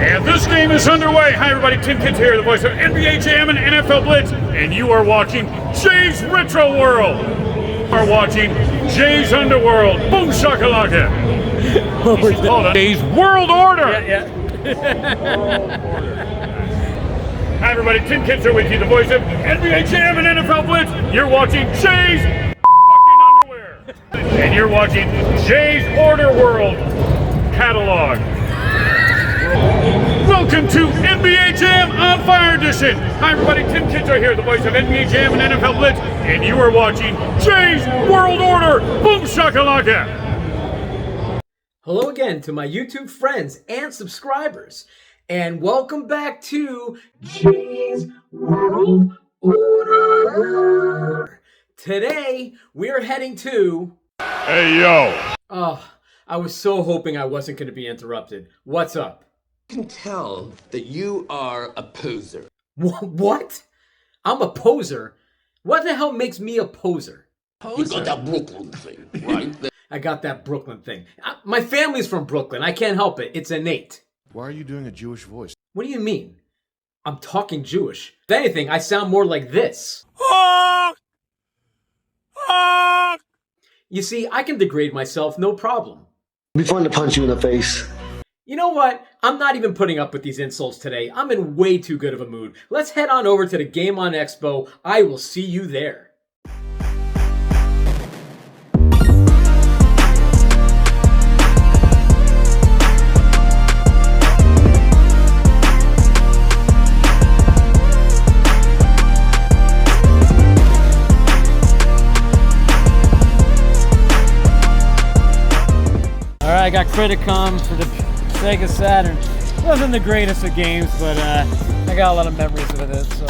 And this game is underway. Hi everybody, Tim Kitzrow here, the voice of NBA Jam and NFL Blitz, and you are watching Jay's Retro World. You are watching Jay's Underworld. Boom shakalaka. Jay's World Order. Hi everybody, Tim Kitzrow with you, the voice of NBA Jam and NFL Blitz. You're watching Jay's fucking underwear. And you're watching Jay's Order World catalog. Welcome to NBA Jam on Fire Edition. Hi everybody, Tim Kitzrow here, the voice of NBA Jam and NFL Blitz, and you are watching Jay's World Order. Boom shakalaka. Hello again to my YouTube friends and subscribers, and welcome back to Jay's World Order. Today we are heading to. Hey yo. Oh, I was so hoping I wasn't going to be interrupted. What's up? I can tell that you are a poser. What? I'm a poser? What the hell makes me a poser? You got that Brooklyn thing, right? I got that Brooklyn thing. My family's from Brooklyn. I can't help it. It's innate. Why are you doing a Jewish voice? What do you mean? I'm talking Jewish. If anything, I sound more like this. You see, I can degrade myself, no problem. It'd be fun to punch you in the face. You know what? I'm not even putting up with these insults today. I'm in way too good of a mood. Let's head on over to the game on Expo. I will see you there. I got Criticom for the Sega Saturn. Wasn't the greatest of games, but I got a lot of memories with it. So.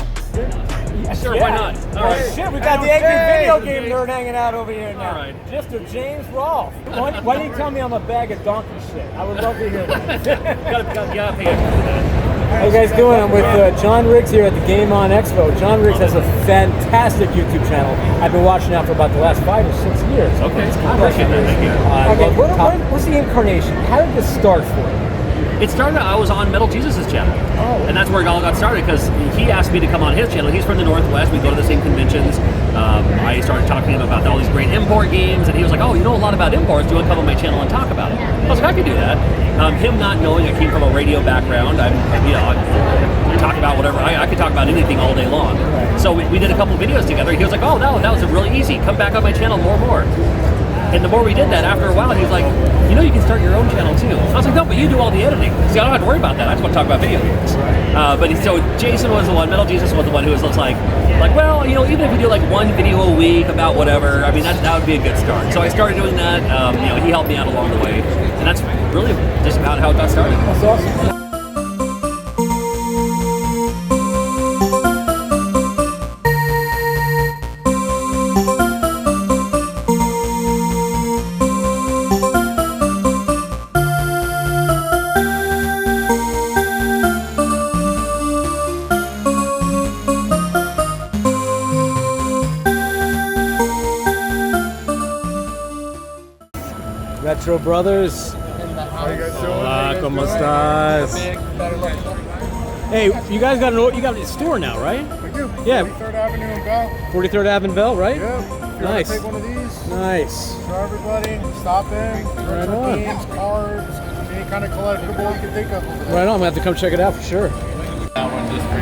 Sure, why not? All right. Shit, we got the angry video game nerd hanging out over here now. All right. Mr. James Rolfe. Why do you tell me I'm a bag of donkey shit? I would love to hear that. gotta pay attention to that. How you guys doing? I'm with John Riggs here at the Game On Expo. John Riggs has a fantastic YouTube channel. I've been watching that for about the last 5 or 6 years. Okay, I appreciate that. Thank you. Okay, what's the incarnation? How did this start for you? It started, I was on Metal Jesus' channel. Oh. And that's where it all got started because he asked me to come on his channel. He's from the Northwest. We go to the same conventions. I started talking to him about all these great import games, and he was like, oh, you know a lot about imports. Do you want to come on my channel and talk about it? I was like, I could do that. Him not knowing I came from a radio background, I talk about whatever. I could talk about anything all day long. So we did a couple videos together. He was like, oh, no, that was really easy. Come back on my channel more and more. And the more we did that, after a while, he was like, you know, you can start your own channel too. I was like, no, but you do all the editing. See, I don't have to worry about that. I just want to talk about video games. So Jason was the one, Metal Jesus was the one who was like, well, you know, even if you do like one video a week about whatever, I mean, that would be a good start. So I started doing that. You know, he helped me out along the way. And that's really just about how it got started. That's awesome. Retro Brothers. How you guys doing? Hola, ¿cómo estás? Hey, you guys got a store now, right? We do. Yeah. 43rd Avenue in Bell. 43rd Ave in Bell, right? Yeah. If you Nice. want to take one of these, Nice. show everybody, stop in, retro on. games, cards, any kind of collectible you can think of. over there. Right on, I'm gonna have to come check it out for sure.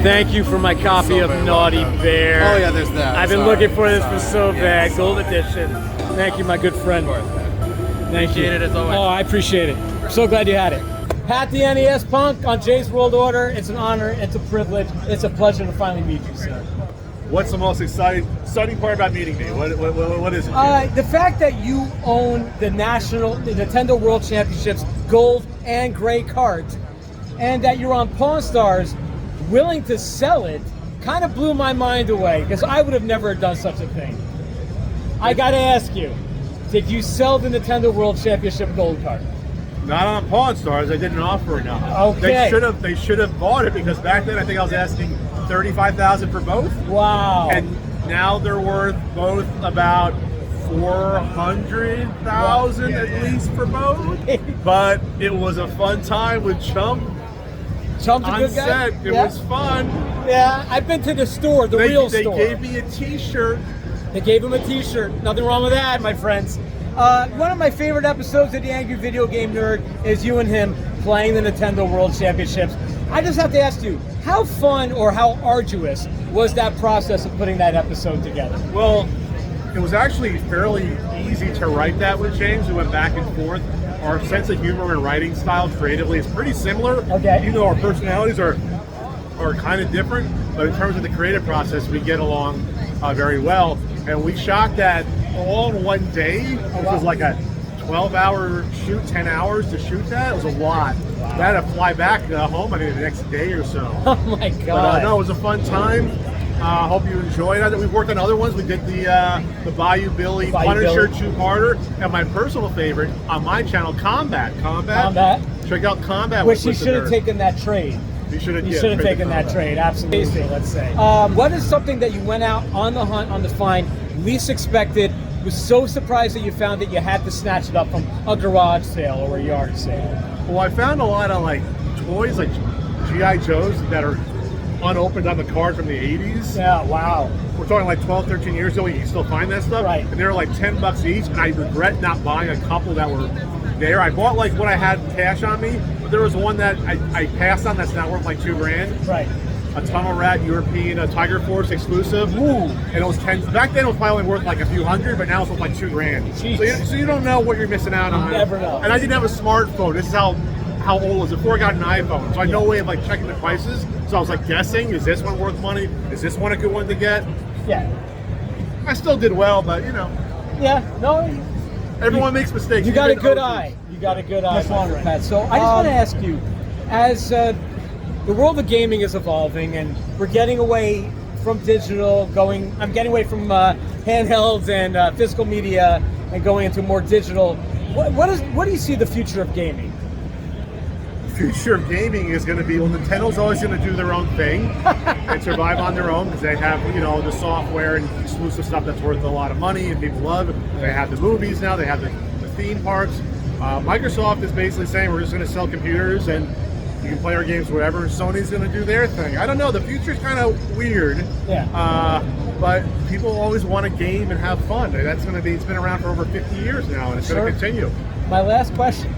Thank you for my copy of Naughty Bear. Oh yeah, there's that. I've been Sorry. looking for this for Sorry. so Yeah, bad. sorry. Gold edition. Thank you, my good friend. Thank you. Appreciate it as always. Oh, I appreciate it. So glad you had it. Pat the NES Punk on Jay's World Order. It's an honor. It's a privilege. It's a pleasure to finally meet you, sir. What's the most exciting part about meeting me? What is it? The fact that you own the Nintendo World Championships gold and gray cards, and that you're on Pawn Stars willing to sell it, kind of blew my mind away, because I would have never done such a thing. I gotta ask you, did you sell the Nintendo World Championship gold card? Not on Pawn Stars. I didn't offer enough. Okay. They should have bought it because back then I think I was asking $35,000 for both. Wow. And now they're worth both about $400,000 at least for both. But it was a fun time with Chump Chum's a on good guy? set. It was fun. Yeah, I've been to the store, the real store. They gave me a T-shirt. They gave him a T-shirt. Nothing wrong with that, my friends. One of my favorite episodes of The Angry Video Game Nerd is you and him playing the Nintendo World Championships. I just have to ask you, how fun or how arduous was that process of putting that episode together? Well, it was actually fairly easy to write that with James. We went back and forth. Our sense of humor and writing style creatively is pretty similar. Okay. Even though our personalities are kind of different, but in terms of the creative process, we get along very well. And we shot that all in one day. It was like a 12-hour shoot, 10 hours to shoot that. It was a lot. Wow. I had to fly back home, I think, the next day or so. Oh my God. But no, it was a fun time. Hope you enjoyed it. We've worked on other ones. We did the Bayou Billy Punisher two-parter, and my personal favorite on my channel, Combat. Check out Combat. Wish he should have taken that trade. You should have taken that trade, absolutely. Let's say. What is something that you went out on the hunt, on the find, least expected, was so surprised that you found that you had to snatch it up from a garage sale or a yard sale? Well, I found a lot of like toys, like G.I. Joes that are unopened on the card from the 80s. Yeah, wow. We're talking like 12, 13 years ago, you can still find that stuff. Right. And they're like $10 each, and I regret not buying a couple that were there. I bought like what I had cash on me, but there was one that I passed on that's not worth like $2,000. Right. A Tunnel Rat European Tiger Force exclusive. Ooh. And it was 10. Back then it was probably only worth like a few hundred, but now it's worth like $2,000. So you don't know what you're missing out on. You never know. And I didn't have a smartphone. This is how old it was before I got an iPhone. So I had no way of like checking the prices. So I was like guessing, is this one worth money? Is this one a good one to get? Yeah. I still did well, but you know. Yeah, no. Everyone makes mistakes. You got a good eye. You got a good eye, Pat. So I just want to ask you, as the world of gaming is evolving, and we're getting away from digital, I'm getting away from handhelds and physical media, and going into more digital. What do you see the future of gaming? Future of gaming is going to be, well, Nintendo's always going to do their own thing and survive on their own because they have, you know, the software and exclusive stuff that's worth a lot of money and people love it. They have the movies now, they have the theme parks. Microsoft is basically saying we're just going to sell computers and you can play our games wherever. Sony's going to do their thing. I don't know, the future's kind of weird. Yeah. But people always want to game and have fun. That's going to be, it's been around for over 50 years now and it's going to continue. My last question.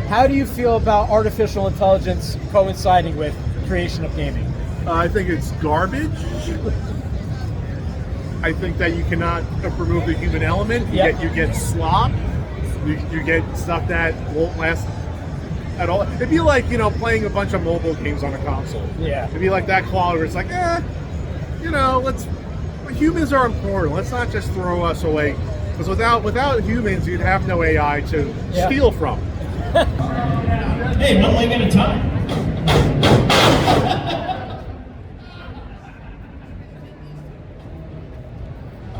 How do you feel about artificial intelligence coinciding with creation of gaming? I think it's garbage. I think that you cannot remove the human element. You get slop. You get stuff that won't last at all. It'd be like, you know, playing a bunch of mobile games on a console. Yeah. It'd be like that quality where it's like, you know, humans are important. Let's not just throw us away. Because without humans, you'd have no AI to steal from. Hey, one leg at a time.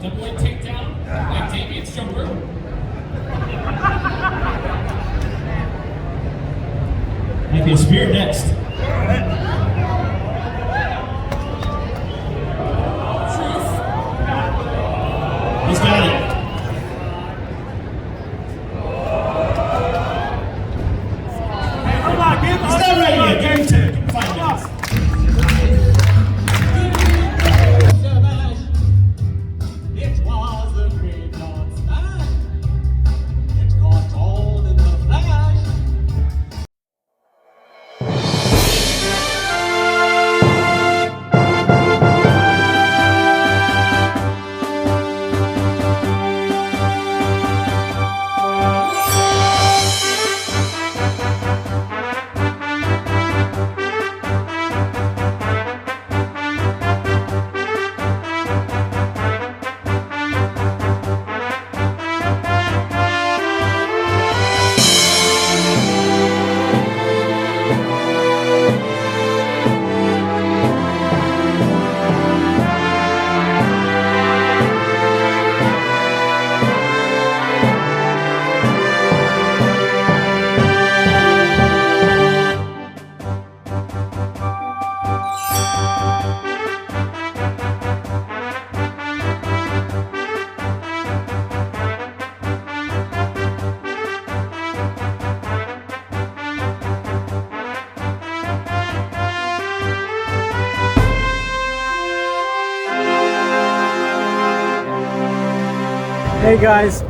Double leg takedown, like Davian's jumper. Maybe a spear next. Truth. He's got it. He's not ready yet. Give him 10. 5 minutes. It was a great dance night. It caught on in a flash. Hey guys,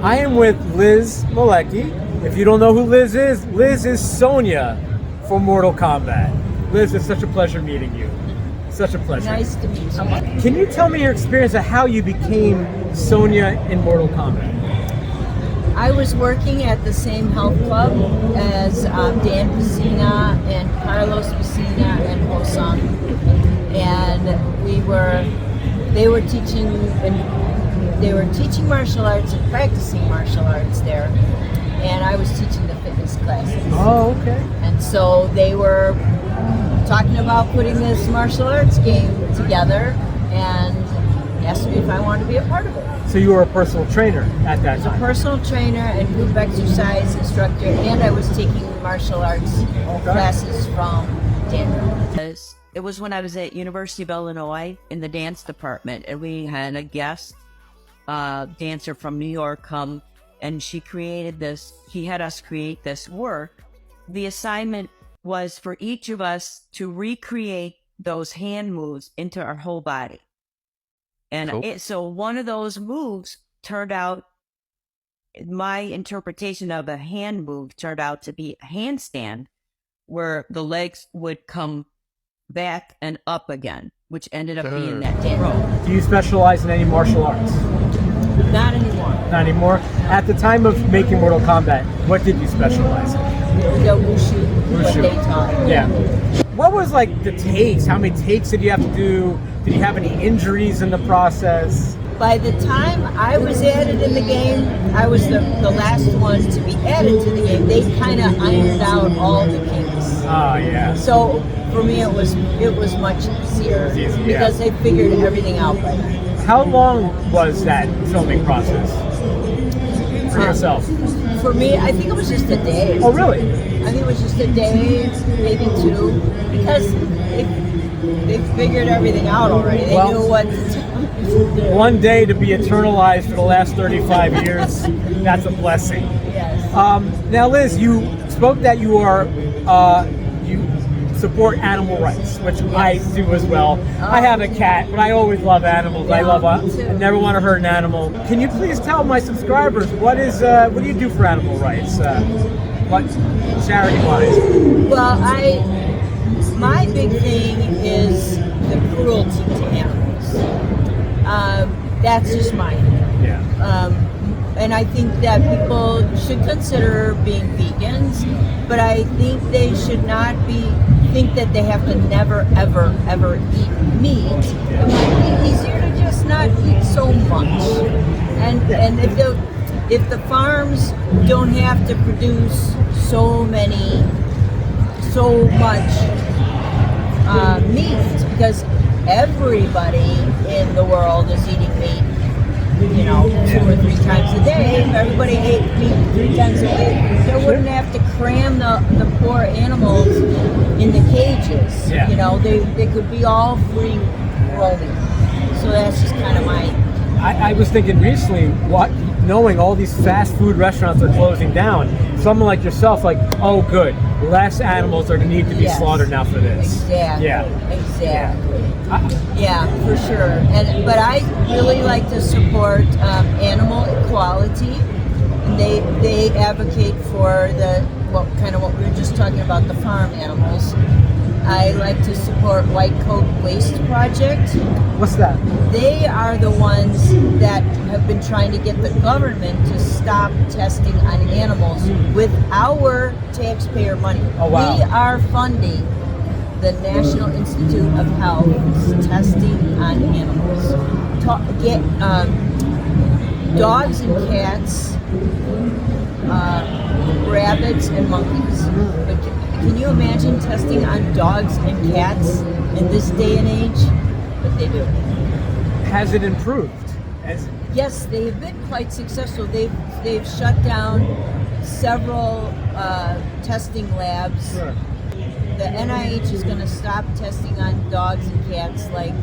I am with Liz Malecki. If you don't know who Liz is Sonya for Mortal Kombat. Liz, it's such a pleasure meeting you. Such a pleasure. Nice to meet you. Can you tell me your experience of how you became Sonya in Mortal Kombat? I was working at the same health club as Dan Piscina and Carlos Piscina and Hosam, and they were teaching martial arts and practicing martial arts there, and I was teaching the fitness classes. Oh, okay. And so they were talking about putting this martial arts game together and asked me if I wanted to be a part of it. So you were a personal trainer at that I was time? a personal trainer and group exercise instructor, and I was taking martial arts classes from Dan. It was when I was at University of Illinois in the dance department, and we had a guest dancer from New York come, and she had us create this work. The assignment was for each of us to recreate those hand moves into our whole body. And so one of those moves turned out, my interpretation of a hand move turned out to be a handstand, where the legs would come back and up again, which ended up being that throw. Do you specialize in any martial arts? Not anymore. Not anymore? At the time of making Mortal Kombat, what did you specialize in? The wushu, what they taught. Yeah. What was like the takes? How many takes did you have to do? Did you have any injuries in the process? By the time I was added in the game, I was the last one to be added to the game. They kind of ironed out all the kinks. Oh, yeah. So for me, it was much easier because they figured everything out by then. How long was that filming process for yourself? For me, I think it was just a day. Oh, really? I think it was just a day, maybe two, because they figured everything out already. They knew what to do. One day to be eternalized for the last 35 years, that's a blessing. Yes. Now, Liz, you spoke that you are you support animal rights, which I do as well. I have a cat, but I always love animals. I never want to hurt an animal. Can you please tell my subscribers what do you do for animal rights? What charity-wise? Well, my big thing is the cruelty to animals. That's just mine. Yeah. And I think that people should consider being vegans, but I think they should not think that they have to never, ever, ever eat meat. It might be easier to just not eat so much. And if the farms don't have to produce so much meat, because everybody in the world is eating meat, 2 or 3 times a day. If everybody ate meat 3 times a week, they wouldn't have to cram the poor animals in the cages. Yeah. They could be all free roaming. So that's just kind of my... I was thinking recently, knowing all these fast food restaurants are closing down, someone like yourself, like, oh good, less animals are going to need to be slaughtered now for this. Exactly. Yeah. Exactly. Yeah, for sure. But I really like to support animal equality. And they advocate for what we were just talking about, the farm animals. I like to support White Coat Waste Project. What's that? They are the ones that have been trying to get the government to stop testing on animals with our taxpayer money. Oh, wow. We are funding the National Institute of Health's testing on animals. Get dogs and cats, rabbits and monkeys. But can you imagine testing on dogs and cats in this day and age? But they do. Has it improved? Yes, they have been quite successful. They've shut down several testing labs. Sure. The NIH is going to stop testing on dogs and cats like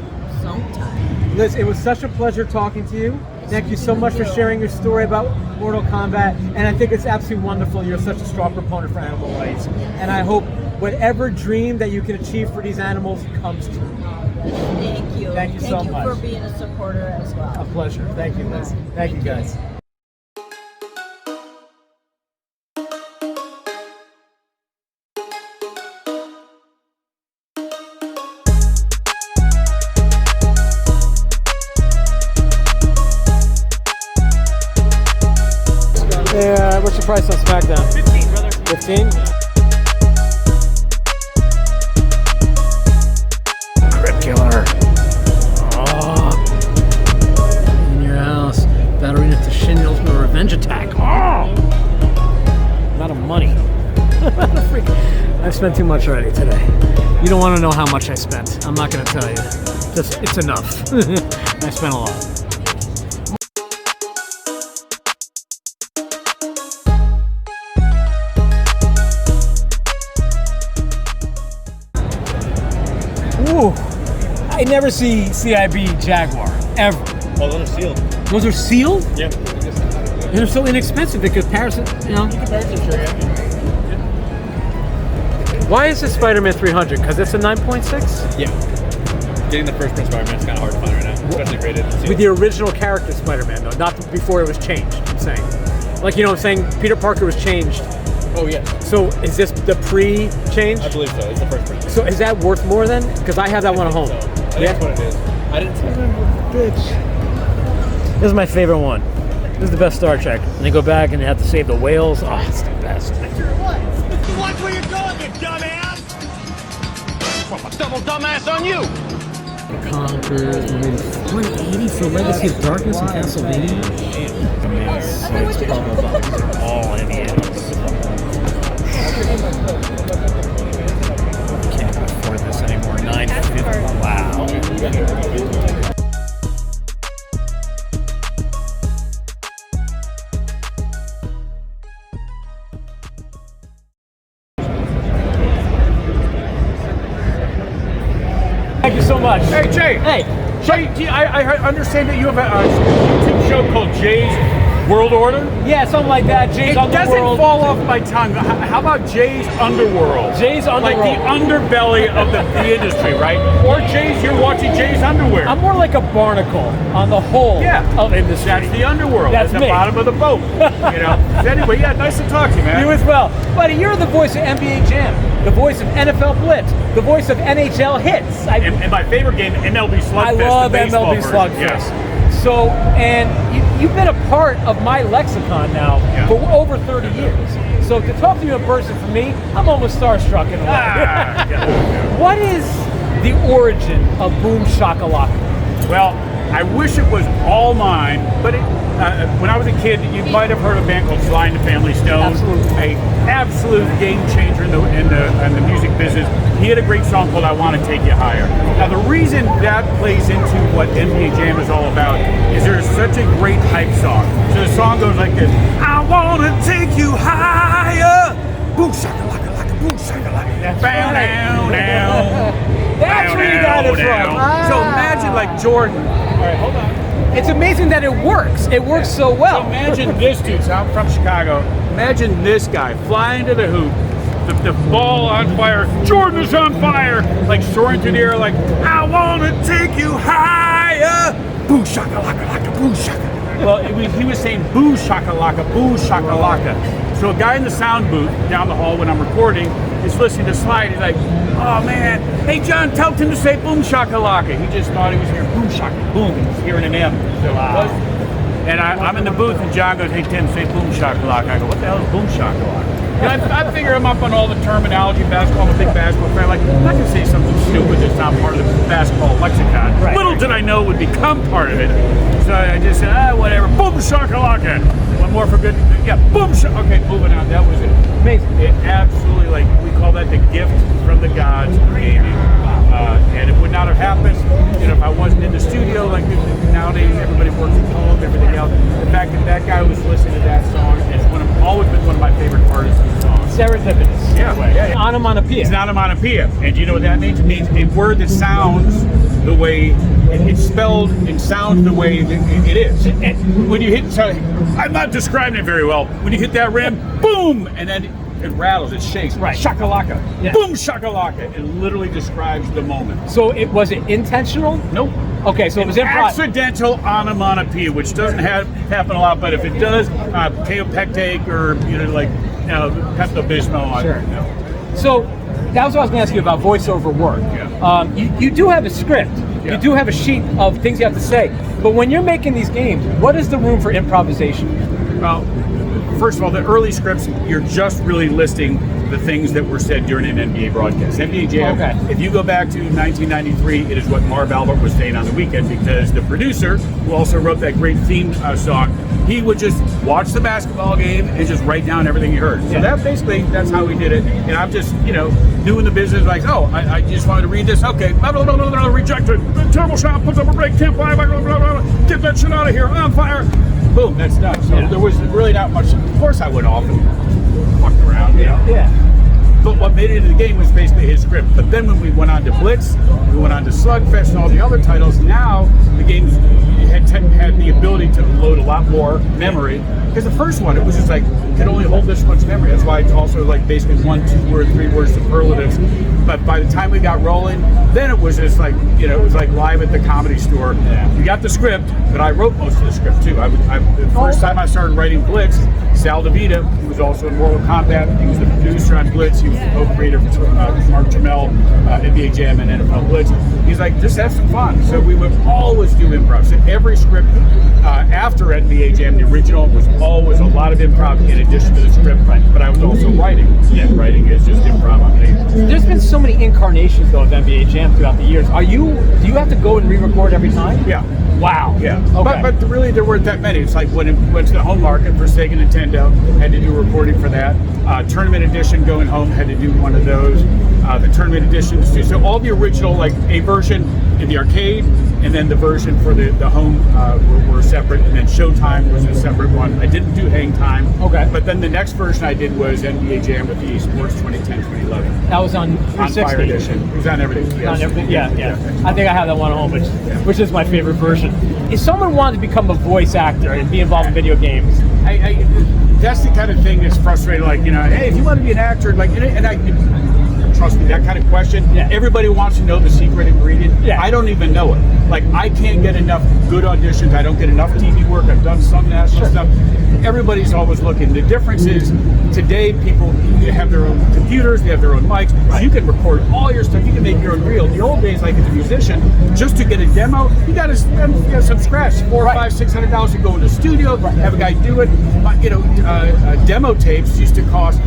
sometime. Liz, it was such a pleasure talking to you. Thank you so much for sharing your story about Mortal Kombat. And I think it's absolutely wonderful. You're such a strong proponent for animal rights. And I hope whatever dream that you can achieve for these animals comes true. Thank you. Thank you so much. Thank you for being a supporter as well. A pleasure. Thank you, Liz. Thank you, guys. Yeah, what's your price on SmackDown? 15, brother. 15? Crypt Killer. Oh. In your house. Battle Arena to Shin Ultimate Revenge Attack. Oh! Not of money. Freak. I've spent too much already today. You don't want to know how much I spent. I'm not going to tell you. Just, it's enough. I spent a lot. Ooh, I never see CIB Jaguar, ever. Oh, those are sealed. Those are sealed? Yeah. And they're so inexpensive, they could comparison, you know? Comparison, sure, yeah. Why is this Spider-Man 300? Because it's a 9.6? Yeah. Getting the first print Spider-Man is kind of hard to find right now, especially graded. With the original character Spider-Man, though, not before it was changed, I'm saying. Like, you know what I'm saying? Peter Parker was changed. Oh, yeah. So is this the pre-change? I believe so. It's the first print. So is that worth more then? Because I have that one at home. So. I think that's what it is. I didn't see Bitch. This is my favorite one. This is the best Star Trek. And they go back and they have to save the whales. Oh, it's the best. Watch where you're going, you dumbass! Well, a double dumbass on you! Conquerors, 180 for Legacy of Darkness in Castlevania. All idiots. Can't afford this anymore. $9.50. Wow. Thank you so much. Hey, Jay. Hey. Jay, I understand that you have a YouTube show called Jay's World Order? Yeah, something like that. Jay's It doesn't Underworld. fall off my tongue. How about Jay's Underworld? Jay's Like Underworld. the underbelly of the industry, right? Or Jay's, you're watching Jay's Underwear. I'm more like a barnacle on the whole of industry. That's the underworld. That's the me. bottom of the boat. You know. Anyway, yeah, nice to talk to you, man. You as well. Buddy, you're the voice of NBA Jam, the voice of NFL Blitz, the voice of NHL Hits. And my favorite game, MLB Slugfest. I love the baseball MLB version. Slugfest. Yes. So, and you've been a part of my lexicon now for over 30 years. So to talk to you in person, for me, I'm almost starstruck in a way. What is the origin of Boom Shakalaka? Well, I wish it was all mine, but when I was a kid, you might have heard of a band called Sly and the Family Stone. Absolutely. An absolute game changer in the music business. He had a great song called I Want to Take You Higher. Now, the reason that plays into what NBA Jam is all about is there's such a great hype song. So the song goes like this: I want to take you higher. Boom shakalaka laka, boom shakalaka. That's Bow right. down, down. That's where you got it from. So imagine like Jordan. All right, hold on. It's amazing that it works. It works so well. So imagine this dude. So I'm from Chicago. Imagine this guy flying to the hoop, the ball on fire. Jordan is on fire, like soaring through the air, like I want to take you higher. Boo shakalaka laka, boo shaka. Well, he was saying boo shakalaka, boo shakalaka. So a guy in the sound booth down the hall when I'm recording is listening to Slide. He's like, oh man, hey John, tell Tim to say boom shakalaka. He just thought he was hearing boom shaka, boom. He was hearing an M. So and I'm in the booth and John goes, hey Tim, say boom shakalaka. I go, what the hell is boom shakalaka? And I figure I'm up on all the terminology, basketball. I'm a big basketball fan. Like, I'm not going to say something stupid that's not part of the basketball lexicon. Right. Little did I know it would become part of it. So I just said, whatever. Boom shakalaka. One more for good. Yeah, boom shakalaka. Okay, moving on. That was it. Amazing. It absolutely, like, we call that the gift from the gods of gaming. And it would not have happened, if I wasn't in the studio. Like nowadays, everybody works from home, everything else. The fact that that guy was listening to that song is always been one of my favorite artists' songs. Serendipitous. Yeah. Onomatopoeia. It's onomatopoeia. And do you know what that means? It means a word that sounds the way it's spelled and sounds the way it is. And when you hit, I'm not describing it very well. When you hit that rim, boom, and then it rattles, it shakes. Right. Shakalaka. Yeah. Boom shakalaka. It literally describes the moment. So was it intentional? Nope. Okay, so it was improv. Accidental onomatopoeia, which doesn't happen a lot, but if it does, kaopectate or Pepto-Bismol. Sure. You know. So that was what I was going to ask you about voiceover work. Yeah. You do have a script. Yeah. You do have a sheet of things you have to say. But when you're making these games, what is the room for improvisation? Well, first of all, the early scripts, you're just really listing the things that were said during an NBA broadcast. NBA Jam, if you go back to 1993, it is what Marv Albert was saying on the weekend, because the producer, who also wrote that great theme song, he would just watch the basketball game and just write down everything he heard. So that's how we did it. And I'm just, doing the business like, I just wanted to read this. Okay, blah, blah, blah, blah, blah, rejected. Terrible shot, puts up a break, can't fly, blah, blah, blah, blah, get that shit out of here, on fire. Boom, that's done. So there was really not much. Of course I went off and walked around, Yeah. But what made it into the game was basically his script. But then when we went on to Blitz, we went on to Slugfest and all the other titles, now the games had the ability to load a lot more memory. Because the first one, it was just like, it could only hold this much memory. That's why it's also like basically 1, 2 word, 3 word superlatives. But by the time we got rolling, then it was just like, it was like live at the Comedy Store. Yeah. We got the script, but I wrote most of the script too. The first time I started writing Blitz, Sal DeVita, who was also in Mortal Kombat, he was the producer on Blitz, he was the co-creator for Mark Jamel, NBA Jam, and NFL Blitz. He's like, just have some fun. So we would always do improv. So every script after NBA Jam, the original, was always a lot of improv in addition to the script, but I was also writing. Yeah, writing is just improv on paper. There's been so many incarnations though of NBA Jam throughout the years. Do you have to go and re-record every time? Yeah. Wow. Yeah. Okay. But really there weren't that many. It's like when it went to the home market for Sega Nintendo, had to do recording for that. Tournament edition going home, had to do one of those. The tournament editions too. So all the original, like a version in the arcade, and then the version for the home were separate, and then Showtime was a separate one. I didn't do Hang Time. Okay. But then the next version I did was NBA Jam with EA Sports 2010-2011. That was on 360. On Fire Edition. It was on everything. Yes. On everything. Yeah. I think I have that one at home, which is my favorite version. If someone wanted to become a voice actor and be involved in video games, that's the kind of thing that's frustrating. Like, hey, if you want to be an actor, and I trust me, that kind of question, everybody wants to know the secret ingredient. I don't even know it. Like, I can't get enough good auditions. I don't get enough TV work. I've done some national stuff. Everybody's always looking. The difference is today people have their own computers, they have their own mics, so you can record all your stuff, you can make your own reel. The old days, like as a musician, just to get a demo, you got to spend some scratch, $400, $500, $600 to go in the studio, have a guy do it. Demo tapes used to cost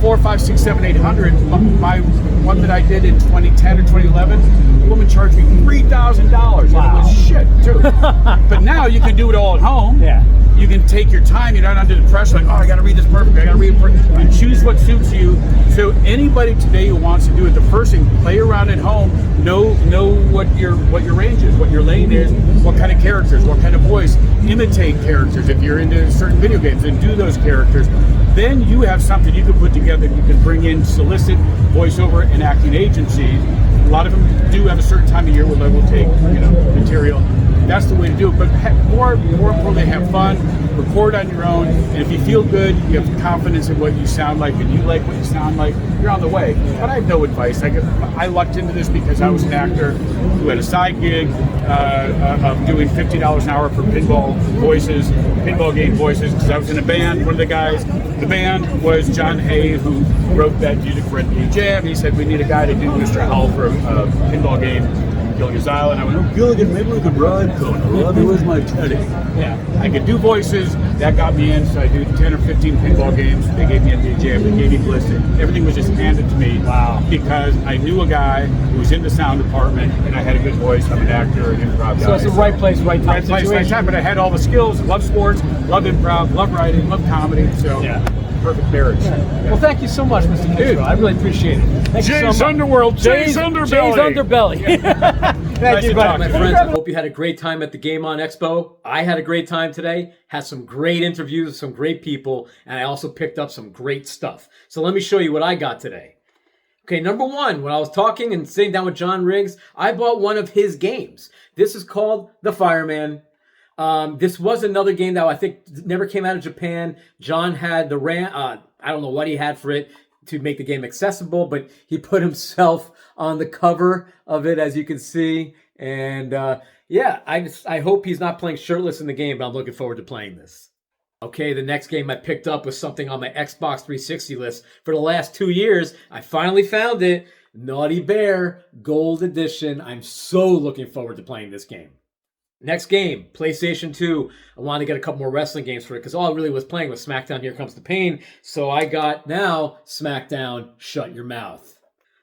$400, $500, $600, $700, $800. My one that I did in 2010 or 2011, a woman charged me $3,000. Wow. And it was shit too. But now you can do it all at home. Yeah. You can take your time. You're not under the pressure like, I got to read this perfect. I got to read it perfect. You choose what suits you. So anybody today who wants to do it, the first thing, play around at home. Know what your range is, what your lane is, what kind of characters, what kind of voice. Imitate characters if you're into certain video games, and do those characters. Then you have something you can put together. You can bring in, solicit voiceover and acting agencies. A lot of them do have a certain time of year where they will take material. That's the way to do it. But more importantly, have fun, record on your own, and if you feel good, you have confidence in what you sound like, and you like what you sound like, you're on the way. But I have no advice. I lucked into this because I was an actor who had a side gig of doing $50 an hour for pinball game voices, because I was in a band. One of the guys, the band was John Hay, who wrote that music for NBA Jam. He said, we need a guy to do Mr. Hull for a pinball game. Gilligan's Island. I went, Gilligan, maybe we could ride Kona. Robbie was my teddy. Yeah. I could do voices. That got me in. So I do 10 or 15 pinball games. They gave me NBA Jam. They gave me Bliss. Everything was just handed to me. Wow. Because I knew a guy who was in the sound department, and I had a good voice. I'm an actor, an improv guy. So it's the right place, right time. Right place, right time. But I had all the skills. Love sports, love improv, love writing, love comedy. So perfect marriage. Yeah. Well, thank you so much, Mr. Kitzrow. I really appreciate it. Thank you so much. Underworld, Jay's Underbelly. Jay's Underbelly. Thank you, my friends. I hope you had a great time at the game on Expo. I had a great time today. Had some great interviews with some great people, and I also picked up some great stuff. So let me show you what I got today. Okay, number one, when I was talking and sitting down with John Riggs, I bought one of his games. This is called The Fireman. This was another game that I think never came out of Japan. John had the I don't know what he had for it to make the game accessible, but he put himself on the cover of it, as you can see. And yeah, I hope he's not playing shirtless in the game, but I'm looking forward to playing this. Okay, the next game I picked up was something on my Xbox 360 list for the last 2 years. I finally found it. Naughty Bear Gold Edition. I'm so looking forward to playing this game. Next game, PlayStation 2. I wanted to get a couple more wrestling games for it because all I really was playing was SmackDown Here Comes the Pain. So I got now SmackDown Shut Your Mouth.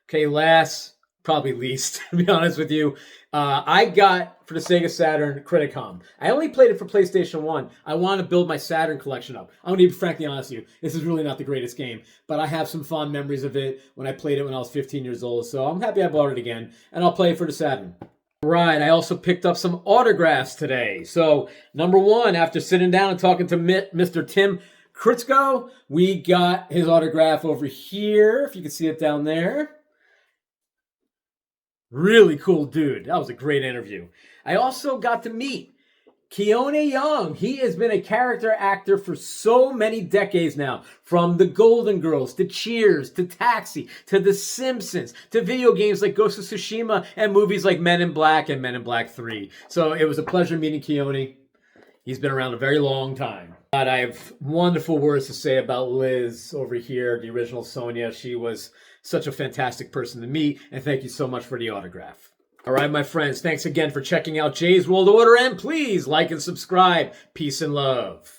Okay, last, probably least, to be honest with you, I got for the Sega Saturn Criticom. I only played it for PlayStation 1. I want to build my Saturn collection up. I'm going to be frankly honest with you. This is really not the greatest game, but I have some fond memories of it when I played it when I was 15 years old. So I'm happy I bought it again, and I'll play it for the Saturn. Right, I also picked up some autographs today. So, number one, after sitting down and talking to Mr. Tim Kitzrow, we got his autograph over here, if you can see it down there. Really cool dude. That was a great interview. I also got to meet Keone Young. He has been a character actor for so many decades now. From The Golden Girls, to Cheers, to Taxi, to The Simpsons, to video games like Ghost of Tsushima, and movies like Men in Black and Men in Black 3. So it was a pleasure meeting Keone. He's been around a very long time. But I have wonderful words to say about Liz over here, the original Sonia. She was such a fantastic person to meet, and thank you so much for the autograph. All right, my friends, thanks again for checking out Jay's World Order, and please like and subscribe. Peace and love.